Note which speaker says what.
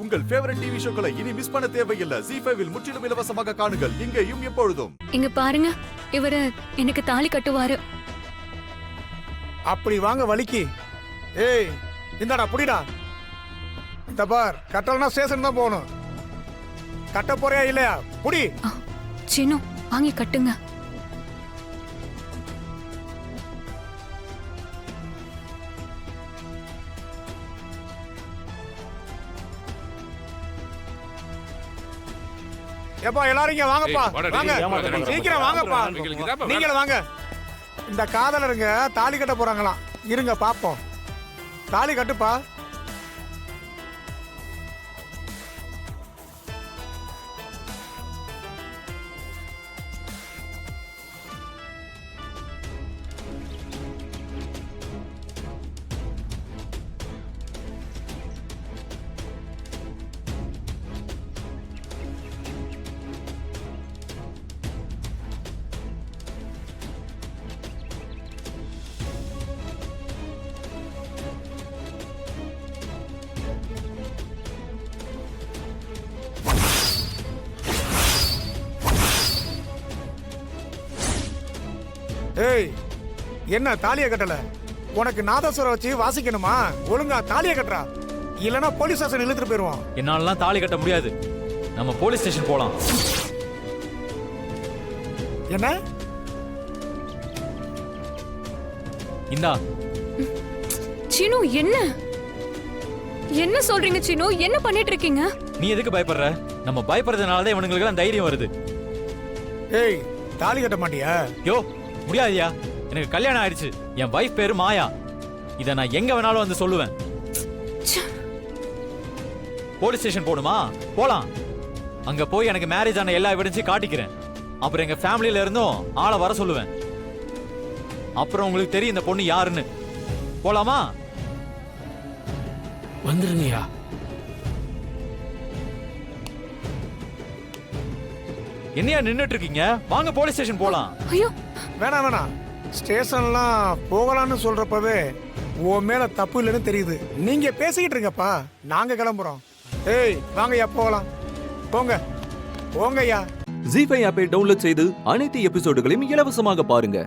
Speaker 1: உங்கள் favourite TV ஷோக்களை இனி miss பண்ண தேவையில்லை. ZEE5 இல் முற்றிலும் இலவசமாக காணுங்கள், இங்கேயும் எப்பொழுதும்.
Speaker 2: இங்க பாருங்க, இவரு எனக்கு தாலி கட்டுவாரு.
Speaker 3: அப்படி வாங்க வலிக்கு. ஏய் இந்தாடா புடிடா. இந்த பார், கட்டலனா ஸ்டேஷன் தான் போகணும். கட்ட போறியா இல்லையா? புடி.
Speaker 2: சின்னு வாங்கி கட்டுங்க.
Speaker 3: ஏப்பா எல்லாரும் இங்க வாங்கப்பா. வாங்க சீக்கிரம் வாங்கப்பா. நீங்களும் வாங்க. இந்த காதலருங்க தாலி கட்ட போறாங்களாம். இருங்க பாப்போம். தாலி கட்டுப்பா. ஏய் என்ன தாலிய கட்டல? உனக்கு நாதஸ்வரம் வச்சு வாசிக்கணுமா? ஒழுங்கா தாலிய கட்டுறா, இல்லனா போலீஸ் ஸ்டேஷன் இழுத்துட்டு போயிருவான்.
Speaker 4: என்னாலலாம் தாலி கட்ட முடியாது. நம்ம போலீஸ் ஸ்டேஷன் போலாம்.
Speaker 3: என்ன?
Speaker 4: இந்தா.
Speaker 2: சின்னு என்ன என்ன சொல்றீங்க? சின்னு என்ன பண்ணிட்டு இருக்கீங்க?
Speaker 4: நீ எதுக்கு பயப்படுற? நம்ம பயப்படுறதுனால தான் இவனுங்களுக்கு எல்லாம் தைரியம் வருது.
Speaker 3: ஏய் தாலி கட்ட மாட்டியா?
Speaker 4: யோ முடியாதியா, எனக்கு கல்யாணம் ஆயிடுச்சு. என் வைஃப் பேரு மாயா. இத நான் எங்க வேணாலும் வந்து சொல்லுவேன். போலீஸ் ஸ்டேஷன் போணுமா? போலாம். அங்க போய் எனக்கு மேரேஜ் ஆன எல்லா எவிடன்ஸையும் காட்டிக்கிறேன். அப்புறம் எங்க ஃபேமிலியில இருந்தும் ஆளை வர சொல்லுவேன். அப்புறம் உங்களுக்கு தெரியும் இந்த பொண்ணு யாருன்னு. போலாமா?
Speaker 5: வந்துருங்கயா.
Speaker 4: என்னையா நின்னுட்டு இருக்கீங்க? வாங்க போலீஸ் ஸ்டேஷன் போலாம்.
Speaker 2: ஐயோ
Speaker 3: வேணாம் வேணாம். ஸ்டேஷன்லாம் போகலான்னு சொல்றப்பவே உன் மேல தப்பு இல்லைன்னு தெரியுது. நீங்க பேசிக்கிட்டு இருங்கப்பா, நாங்க கிளம்புறோம். ஏய் வாங்கய்யா போகலாம். போங்க போங்கய்யா.
Speaker 6: ZEE5 ஆப்பை டவுன்லோட் செய்து அனைத்து எபிசோடுகளையும் இலவசமாக பாருங்க.